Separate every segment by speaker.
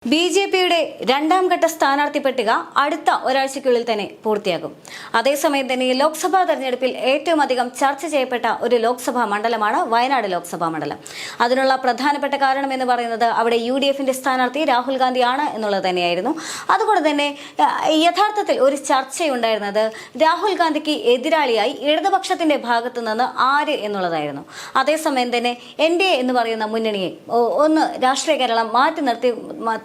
Speaker 1: ബി.ജെ.പിയുടെ രണ്ടാം ഘട്ട സ്ഥാനാർത്ഥി പട്ടിക അടുത്ത ഒരാഴ്ചയ്ക്കുള്ളിൽ തന്നെ പൂർത്തിയാകും. അതേസമയം തന്നെ ലോക്സഭാ തെരഞ്ഞെടുപ്പിൽ ഏറ്റവും അധികം ചർച്ച ചെയ്യപ്പെട്ട ഒരു ലോക്സഭാ മണ്ഡലമാണ് വയനാട് ലോക്സഭാ മണ്ഡലം. അതിനുള്ള പ്രധാനപ്പെട്ട കാരണം എന്ന് പറയുന്നത് അവിടെ UDFന്റെ സ്ഥാനാർത്ഥി രാഹുൽ ഗാന്ധിയാണ് എന്നുള്ളത് തന്നെയായിരുന്നു. അതുകൊണ്ട് തന്നെ യഥാർത്ഥത്തിൽ ഒരു ചർച്ചയുണ്ടായിരുന്നത് രാഹുൽ ഗാന്ധിക്ക് എതിരാളിയായി ഇടതുപക്ഷത്തിന്റെ ഭാഗത്തു നിന്ന് ആര് എന്നുള്ളതായിരുന്നു. അതേസമയം തന്നെ NDA എന്ന് പറയുന്ന മുന്നണിയെ ഒന്ന് രാഷ്ട്രീയ കേരളം മാറ്റി നിർത്തി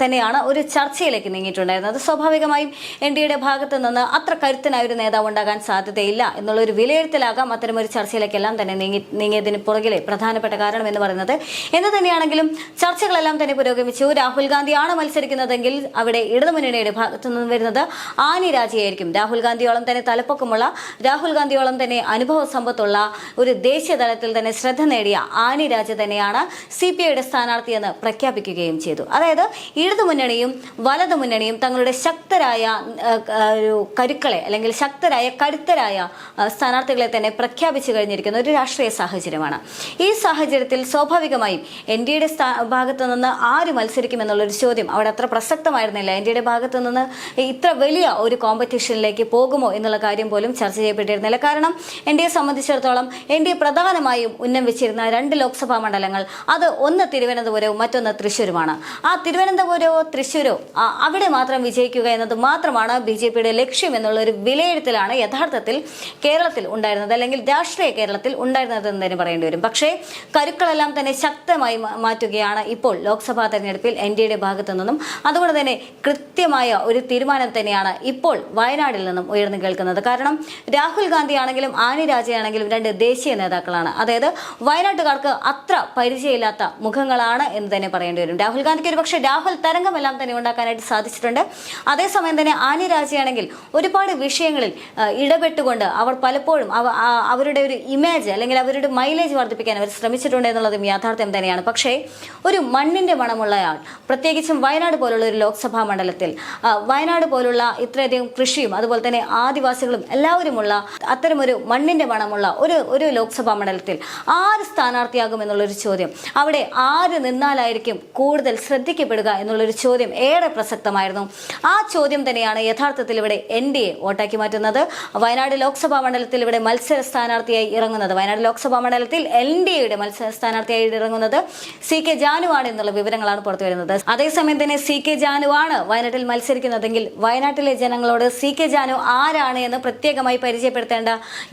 Speaker 1: തന്നെയാണ് ഒരു ചർച്ചയിലേക്ക് നീങ്ങിയിട്ടുണ്ടായിരുന്നത്. സ്വാഭാവികമായും NDAയുടെ ഭാഗത്ത് നിന്ന് അത്ര കരുത്തനായ ഒരു നേതാവ് ഉണ്ടാകാൻ സാധ്യതയില്ല എന്നുള്ളൊരു വിലയിരുത്തലാകാം അത്തരമൊരു ചർച്ചയിലേക്കെല്ലാം തന്നെ നീങ്ങിയതിന് പുറകിലെ പ്രധാനപ്പെട്ട കാരണം എന്ന് പറയുന്നത്. എന്ന് തന്നെയാണെങ്കിലും ചർച്ചകളെല്ലാം തന്നെ പുരോഗമിച്ചു. രാഹുൽ ഗാന്ധിയാണ് മത്സരിക്കുന്നതെങ്കിൽ അവിടെ ഇടതുമുന്നണിയുടെ ഭാഗത്തു നിന്ന് വരുന്നത് ആനി രാജയായിരിക്കും. രാഹുൽ ഗാന്ധിയോളം തന്നെ തലപ്പൊക്കമുള്ള, രാഹുൽ ഗാന്ധിയോളം തന്നെ അനുഭവ സമ്പത്തുള്ള, ഒരു ദേശീയ തലത്തിൽ തന്നെ ശ്രദ്ധ നേടിയ ആനി രാജ തന്നെയാണ് CPIയുടെ സ്ഥാനാർത്ഥിയെന്ന് പ്രഖ്യാപിക്കുകയും ചെയ്തു. അതായത് ഇടതുമുന്നണിയും വലതുമുന്നണിയും തങ്ങളുടെ ശക്തരായ കരുക്കളെ അല്ലെങ്കിൽ ശക്തരായ കരുത്തരായ സ്ഥാനാർത്ഥികളെ തന്നെ പ്രഖ്യാപിച്ചു കഴിഞ്ഞിരിക്കുന്ന ഒരു രാഷ്ട്രീയ സാഹചര്യമാണ്. ഈ സാഹചര്യത്തിൽ സ്വാഭാവികമായും NDAയുടെ ഭാഗത്തു നിന്ന് ആര് മത്സരിക്കുമെന്നുള്ളൊരു ചോദ്യം അവിടെ അത്ര പ്രസക്തമായിരുന്നില്ല. NDAയുടെ ഭാഗത്തു നിന്ന് ഇത്ര വലിയ ഒരു കോമ്പറ്റീഷനിലേക്ക് പോകുമോ എന്നുള്ള കാര്യം പോലും ചർച്ച ചെയ്യപ്പെട്ടിരുന്നില്ല. കാരണം NDAയെ സംബന്ധിച്ചിടത്തോളം NDA പ്രധാനമായും ഉന്നം വെച്ചിരുന്ന 2 ലോക്സഭാ മണ്ഡലങ്ങൾ, അത് ഒന്ന് തിരുവനന്തപുരവും മറ്റൊന്ന് തൃശ്ശൂരുമാണ്. ആ തിരുവനന്തപുരമോ തൃശ്ശൂരോ അവിടെ മാത്രം വിജയിക്കുക എന്നത് മാത്രമാണ് BJPയുടെ ലക്ഷ്യം എന്നുള്ള ഒരു വിലയിരുത്തലാണ് യഥാർത്ഥത്തിൽ കേരളത്തിൽ ഉണ്ടായിരുന്നത്, അല്ലെങ്കിൽ രാഷ്ട്രീയ കേരളത്തിൽ ഉണ്ടായിരുന്നത് എന്ന് തന്നെ പറയേണ്ടി വരും. പക്ഷേ കരുക്കളെല്ലാം തന്നെ ശക്തമായി മാറ്റുകയാണ് ഇപ്പോൾ ലോക്സഭാ തെരഞ്ഞെടുപ്പിൽ NDAയുടെ ഭാഗത്തു നിന്നും. അതുകൊണ്ട് തന്നെ കൃത്യമായ ഒരു തീരുമാനം തന്നെയാണ് ഇപ്പോൾ വയനാട്ടിൽ നിന്നും ഉയർന്നു കേൾക്കുന്നത്. കാരണം രാഹുൽ ഗാന്ധി ആണെങ്കിലും ആനി രാജയാണെങ്കിലും 2 ദേശീയ നേതാക്കളാണ്. അതായത് വയനാട്ടുകാർക്ക് അത്ര പരിചയമില്ലാത്ത മുഖങ്ങളാണ് എന്ന് തന്നെ പറയേണ്ടി വരും. രാഹുൽ ഗാന്ധിക്ക് ഒരു പക്ഷേ രാഹുൽ തരംഗമെല്ലാം തന്നെ ഉണ്ടാക്കാനായിട്ട് സാധിച്ചിട്ടുണ്ട്. അതേസമയം തന്നെ ആനി രാജയാണെങ്കിൽ ഒരുപാട് വിഷയങ്ങളിൽ ഇടപെട്ടുകൊണ്ട് അവർ പലപ്പോഴും അവരുടെ ഒരു ഇമേജ് അല്ലെങ്കിൽ അവരുടെ മൈലേജ് വർദ്ധിപ്പിക്കാൻ അവർ ശ്രമിച്ചിട്ടുണ്ട് എന്നുള്ളതും യാഥാർത്ഥ്യം തന്നെയാണ്. പക്ഷേ ഒരു മണ്ണിന്റെ മണമുള്ളയാൾ, പ്രത്യേകിച്ചും വയനാട് പോലുള്ള ഒരു ലോക്സഭാ മണ്ഡലത്തിൽ, വയനാട് പോലുള്ള ഇത്രയധികം കൃഷിയും അതുപോലെ തന്നെ ആദിവാസികളും എല്ലാവരുമുള്ള അത്തരമൊരു മണ്ണിന്റെ മണമുള്ള ഒരു ലോക്സഭാ മണ്ഡലത്തിൽ ആര് സ്ഥാനാർത്ഥിയാകും എന്നുള്ളൊരു ചോദ്യം, അവിടെ ആര് നിന്നാലായിരിക്കും കൂടുതൽ ശ്രദ്ധിക്കപ്പെടുക എന്നുള്ളൊരു ചോദ്യം ഏറെ പ്രസക്തമായിരുന്നു. ആ ചോദ്യം തന്നെയാണ് യഥാർത്ഥത്തിൽ ഇവിടെ NDA വോട്ടാക്കി മാറ്റുന്നത്. വയനാട് ലോക്സഭാ മണ്ഡലത്തിൽ ഇവിടെ മത്സര സ്ഥാനാർത്ഥിയായി ഇറങ്ങുന്നത്, വയനാട് ലോക്സഭാ മണ്ഡലത്തിൽ NDAയുടെ മത്സര സ്ഥാനാർത്ഥിയായി ഇറങ്ങുന്നത് CK ജാനു ആണ് എന്നുള്ള വിവരങ്ങളാണ് പുറത്തു വരുന്നത്. അതേസമയം തന്നെ CK ജാനു ആണ് വയനാട്ടിൽ മത്സരിക്കുന്നതെങ്കിൽ വയനാട്ടിലെ ജനങ്ങളോട് CK ജാനു ആരാണ് എന്ന് പ്രത്യേകമായി പരിചയപ്പെടുത്തേണ്ട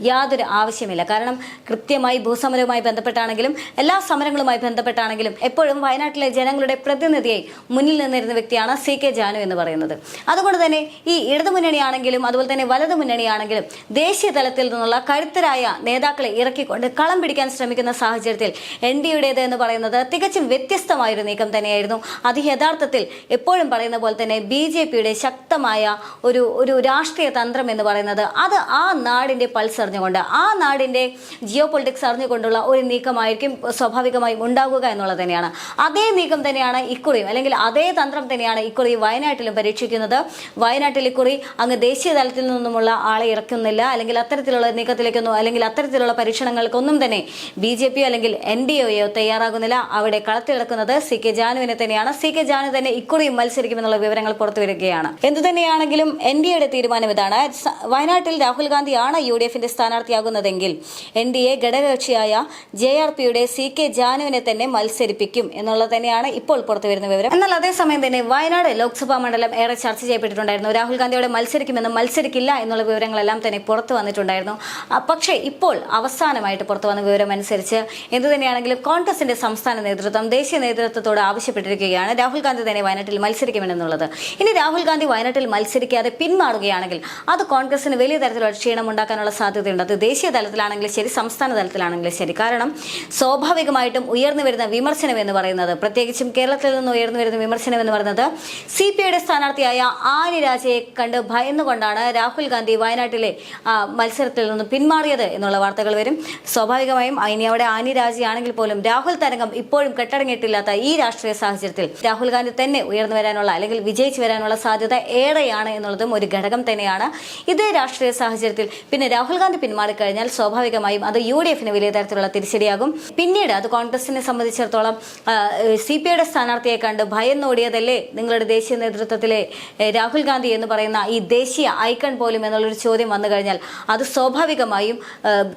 Speaker 1: യാതൊരു ആവശ്യമില്ല. കാരണം കൃത്യമായി ഭൂസമരവുമായി ബന്ധപ്പെട്ടാണെങ്കിലും എല്ലാ സമരങ്ങളുമായി ബന്ധപ്പെട്ടാണെങ്കിലും എപ്പോഴും വയനാട്ടിലെ ജനങ്ങളുടെ പ്രതിനിധിയായി മുന്നിൽ നിന്നിരുന്ന വ്യക്തിയാണ് CK ജാനു എന്ന് പറയുന്നത്. അതുകൊണ്ട് തന്നെ ഈ ഇടതുമുന്നണിയാണെങ്കിലും അതുപോലെ തന്നെ വലതുമുന്നണിയാണെങ്കിലും ദേശീയ തലത്തിൽ നിന്നുള്ള കരുത്തരായ നേതാക്കളെ ഇറക്കിക്കൊണ്ട് കളം പിടിക്കാൻ ശ്രമിക്കുന്ന സാഹചര്യത്തിൽ NDAയുടേത് എന്ന് പറയുന്നത് തികച്ചും വ്യത്യസ്തമായൊരു നീക്കം തന്നെയായിരുന്നു. അത് യഥാർത്ഥത്തിൽ എപ്പോഴും പറയുന്ന പോലെ തന്നെ BJPയുടെ ശക്തമായ ഒരു രാഷ്ട്രീയ തന്ത്രം എന്ന് പറയുന്നത് അത് ആ നാടിന്റെ പൾസ് അറിഞ്ഞുകൊണ്ട്, ആ നാടിന്റെ ജിയോ പൊളിറ്റിക്സ് അറിഞ്ഞുകൊണ്ടുള്ള ഒരു നീക്കമായിരിക്കും സ്വാഭാവികമായും ഉണ്ടാകുക എന്നുള്ളത് തന്നെയാണ്. അതേ നീക്കം തന്നെയാണ് ഇക്കുറിയും, അല്ലെങ്കിൽ അതേ തന്ത്രം തന്നെയാണ് ഇക്കുറി വയനാട്ടിലും പരീക്ഷിക്കുന്നത്. വയനാട്ടിൽ ഇക്കുറി അങ്ങ് ദേശീയ തലത്തിൽ നിന്നുമുള്ള ആളെ ഇറക്കുന്നില്ല, അല്ലെങ്കിൽ അത്തരത്തിലുള്ള നീക്കത്തിലേക്കൊന്നും അല്ലെങ്കിൽ അത്തരത്തിലുള്ള പരീക്ഷണങ്ങൾക്കൊന്നും തന്നെ BJP അല്ലെങ്കിൽ NDAയോ തയ്യാറാകുന്നില്ല. അവിടെ കളത്തിലിറക്കുന്നത് CK ജാനുവിനെ തന്നെയാണ്. CK ജാനു തന്നെ ഇക്കുറിയും മത്സരിക്കുമെന്നുള്ള വിവരങ്ങൾ പുറത്തുവരികയാണ്. എന്തു തന്നെയാണെങ്കിലും NDAയുടെ തീരുമാനം ഇതാണ്. വയനാട്ടിൽ രാഹുൽ ഗാന്ധിയാണ് UDFന്റെ സ്ഥാനാർത്ഥിയാകുന്നതെങ്കിൽ NDA ഘടകകക്ഷിയായ JRPയുടെ CK ജാനുവിനെ തന്നെ മത്സരിപ്പിക്കും എന്നുള്ളത് തന്നെയാണ് ഇപ്പോൾ പുറത്തു വരുന്ന വിവരം. എന്നാൽ അതേസമയം തന്നെ വയനാട് ലോക്സഭാ മണ്ഡലം ഏറെ ചർച്ച ചെയ്യപ്പെട്ടിട്ടുണ്ടായിരുന്നു. രാഹുൽ ഗാന്ധിയോടെ മത്സരിക്കുമെന്നും മത്സരിക്കില്ല എന്നുള്ള വിവരങ്ങളെല്ലാം തന്നെ പുറത്തു വന്നിട്ടുണ്ടായിരുന്നു. പക്ഷേ ഇപ്പോൾ അവസാനമായിട്ട് പുറത്തു വന്ന വിവരം അനുസരിച്ച് എന്തു തന്നെയാണെങ്കിലും കോൺഗ്രസിന്റെ സംസ്ഥാന നേതൃത്വം ദേശീയ നേതൃത്വത്തോട് ആവശ്യപ്പെട്ടിരിക്കുകയാണ് രാഹുൽ ഗാന്ധി തന്നെ വയനാട്ടിൽ മത്സരിക്കുമെന്നുള്ളത്. ഇനി രാഹുൽ ഗാന്ധി വയനാട്ടിൽ മത്സരിക്കാതെ പിന്മാറുകയാണെങ്കിൽ അത് കോൺഗ്രസിന് വലിയ തരത്തിലുള്ള ക്ഷീണം ഉണ്ടാക്കാനുള്ള സാധ്യതയുണ്ട്. അത് ദേശീയ തലത്തിലാണെങ്കിലും ശരി, സംസ്ഥാന തലത്തിലാണെങ്കിലും ശരി. കാരണം സ്വാഭാവികമായിട്ടും ഉയർന്നു വരുന്ന വിമർശനം എന്ന് പറയുന്നത്, പ്രത്യേകിച്ചും കേരളത്തിൽ നിന്ന് ഉയർന്നു വരുന്ന വിമർശനം എന്ന് പറയുന്നത് CPIയുടെ സ്ഥാനാർത്ഥിയായ ആനി രാജയെ കണ്ട് ഭയന്നുകൊണ്ടാണ് രാഹുൽ ഗാന്ധി വയനാട്ടിലെ മത്സരത്തിൽ നിന്ന് പിന്മാറിയത് എന്നുള്ള വാർത്തകൾ വരും. സ്വാഭാവികമായും ഇനി അവിടെ ആനി രാജയാണെങ്കിൽ പോലും രാഹുൽ തരംഗം ഇപ്പോഴും കെട്ടടങ്ങിയിട്ടില്ലാത്ത ഈ രാഷ്ട്രീയ സാഹചര്യത്തിൽ രാഹുൽ ഗാന്ധി തന്നെ ഉയർന്നു വരാനുള്ള അല്ലെങ്കിൽ വിജയിച്ചു വരാനുള്ള സാധ്യത ഏറെയാണ് എന്നുള്ളതും ഒരു ഘടകം തന്നെയാണ്. ഇതേ രാഷ്ട്രീയ സാഹചര്യത്തിൽ പിന്നെ രാഹുൽ ഗാന്ധി പിന്മാറിക്കഴിഞ്ഞാൽ സ്വാഭാവികമായും അത് UDFന് വലിയ തരത്തിലുള്ള തിരിച്ചടിയാകും. പിന്നീട് അത് കോൺഗ്രസിനെ സംബന്ധിച്ചിടത്തോളം CPIയുടെ സ്ഥാനാർത്ഥിയെ കണ്ട് ഭയന്നോടി പറന്നോടിയതല്ലേ നിങ്ങളുടെ ദേശീയ നേതൃത്വത്തിലെ രാഹുൽ ഗാന്ധി എന്ന് പറയുന്ന ഈ ദേശീയ ഐക്കൺ പോലും എന്നുള്ളൊരു ചോദ്യം വന്നു കഴിഞ്ഞാൽ അത് സ്വാഭാവികമായും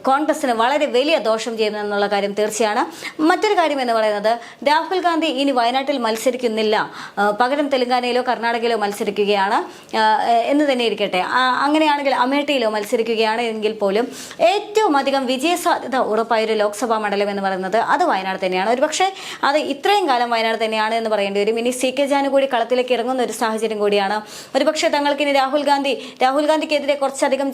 Speaker 1: കോൺഗ്രസിന് വളരെ വലിയ ദോഷം ചെയ്യുമെന്നുള്ള കാര്യം തീർച്ചയാണ്. മറ്റൊരു കാര്യം എന്ന് പറയുന്നത് രാഹുൽ ഗാന്ധി ഇനി വയനാട്ടിൽ മത്സരിക്കുന്നില്ല, പകരം തെലങ്കാനയിലോ കർണാടകയിലോ മത്സരിക്കുകയാണ് എന്ന് തന്നെ ഇരിക്കട്ടെ. അങ്ങനെയാണെങ്കിൽ അമേഠിയിലോ മത്സരിക്കുകയാണ് എങ്കിൽ പോലും ഏറ്റവും അധികം വിജയസാധ്യത ഉറപ്പായൊരു ലോക്സഭാ മണ്ഡലം എന്ന് പറയുന്നത് അത് വയനാട് തന്നെയാണ്. ഒരുപക്ഷെ അത് ഇത്രയും കാലം വയനാട് തന്നെയാണ് എന്ന് പറയേണ്ടി വരും. ഇനി സി കെ ജാനു കൂടി കളത്തിലേക്ക് ഇറങ്ങുന്ന ഒരു സാഹചര്യം കൂടിയാണ്. ഒരുപക്ഷെ തങ്ങൾക്കിനി രാഹുൽ ഗാന്ധിക്കെതിരെ കുറച്ചധികം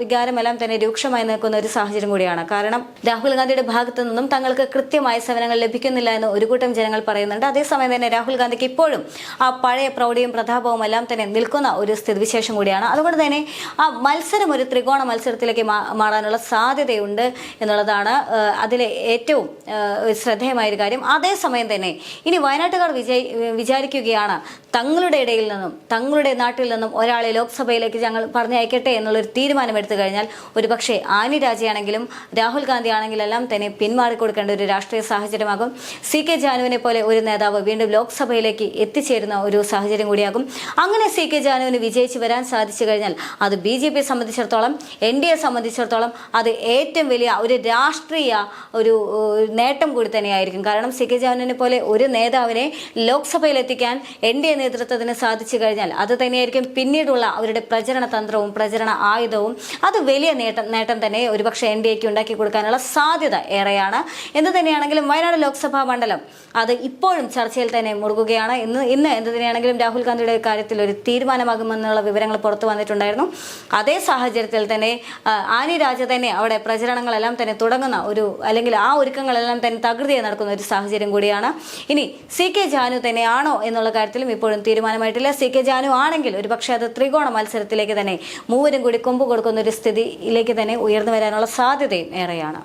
Speaker 1: വികാരമെല്ലാം തന്നെ രൂക്ഷമായി നിൽക്കുന്ന ഒരു സാഹചര്യം കൂടിയാണ്. കാരണം രാഹുൽ ഗാന്ധിയുടെ ഭാഗത്തു നിന്നും തങ്ങൾക്ക് കൃത്യമായ സേവനങ്ങൾ ലഭിക്കുന്നില്ല എന്ന് ഒരു കൂട്ടം ജനങ്ങൾ പറയുന്നുണ്ട്. അതേസമയം തന്നെ രാഹുൽ ഗാന്ധിക്ക് ഇപ്പോഴും ആ പഴയ പ്രൗഢിയും പ്രതാപവും എല്ലാം തന്നെ നിൽക്കുന്ന ഒരു സ്ഥിതിവിശേഷം കൂടിയാണ്. അതുകൊണ്ട് തന്നെ ആ മത്സരം ഒരു ത്രികോണ മത്സരത്തിലേക്ക് മാറാനുള്ള സാധ്യതയുണ്ട് എന്നുള്ളതാണ് അതിലെ ഏറ്റവും ശ്രദ്ധേയമായൊരു കാര്യം. അതേസമയം തന്നെ ഇനി വയനാട്ടുകാർ വിചാരിക്കുകയാണ് തങ്ങളുടെ ഇടയിൽ നിന്നും തങ്ങളുടെ നാട്ടിൽ നിന്നും ഒരാളെ ലോക്സഭയിലേക്ക് ഞങ്ങൾ പറഞ്ഞയക്കട്ടെ എന്നുള്ളൊരു തീരുമാനമെടുത്തു കഴിഞ്ഞാൽ ഒരുപക്ഷെ ആനി രാജയാണെങ്കിലും രാഹുൽ ഗാന്ധി ആണെങ്കിലും എല്ലാം തന്നെ പിന്മാറിക്കൊടുക്കേണ്ട ഒരു രാഷ്ട്രീയ സാഹചര്യമാകും. സി കെ ജാനുവിനെ പോലെ ഒരു നേതാവ് വീണ്ടും ലോക്സഭയിലേക്ക് എത്തിച്ചേരുന്ന ഒരു സാഹചര്യം കൂടിയാകും. അങ്ങനെ സി കെ ജാനുവിന് വിജയിച്ച് വരാൻ സാധിച്ചു കഴിഞ്ഞാൽ അത് BJP സംബന്ധിച്ചിടത്തോളം NDA സംബന്ധിച്ചിടത്തോളം അത് ഏറ്റവും വലിയ ഒരു രാഷ്ട്രീയ ഒരു നേട്ടം കൂടി തന്നെയായിരിക്കും. കാരണം സി കെ ജാനുവിനെ പോലെ ഒരു നേതാവിനെ ലോക്സഭയിൽ എത്തിക്കാൻ NDA നേതൃത്വത്തിന് സാധിച്ചു കഴിഞ്ഞാൽ അത് തന്നെയായിരിക്കും പിന്നീടുള്ള അവരുടെ പ്രചരണ തന്ത്രവും പ്രചരണ ആയുധവും. അത് വലിയ നേട്ടം തന്നെ ഒരുപക്ഷെ NDAക്ക് ഉണ്ടാക്കി കൊടുക്കാനുള്ള സാധ്യത ഏറെയാണ്. എന്ത് തന്നെയാണെങ്കിലും വയനാട് ലോക്സഭാ മണ്ഡലം അത് ഇപ്പോഴും ചർച്ചയിൽ തന്നെ മുറുകുകയാണ്. ഇന്ന് എന്ത് തന്നെയാണെങ്കിലും രാഹുൽ ഗാന്ധിയുടെ കാര്യത്തിൽ ഒരു തീരുമാനമാകുമെന്നുള്ള വിവരങ്ങൾ പുറത്തു വന്നിട്ടുണ്ടായിരുന്നു. അതേ സാഹചര്യത്തിൽ തന്നെ ആനി രാജ തന്നെ അവിടെ പ്രചരണങ്ങളെല്ലാം തന്നെ തുടങ്ങുന്ന അല്ലെങ്കിൽ ആ ഒരുക്കങ്ങളെല്ലാം തന്നെ തകൃതിയായി നടക്കുന്ന ഒരു സാഹചര്യം കൂടിയാണ്. ഇനി സി കെ ജാനു തന്നെയാണോ എന്നുള്ള കാര്യത്തിലും ഇപ്പോഴും തീരുമാനമായിട്ടില്ല. സി കെ ജാനു ആണെങ്കിൽ ഒരുപക്ഷെ അത് ത്രികോണ മത്സരത്തിലേക്ക് തന്നെ മൂവരും കൂടി കൊമ്പ് കൊടുക്കുന്ന ഒരു സ്ഥിതിയിലേക്ക് തന്നെ ഉയർന്നു വരാനുള്ള സാധ്യതയും ഏറെയാണ്.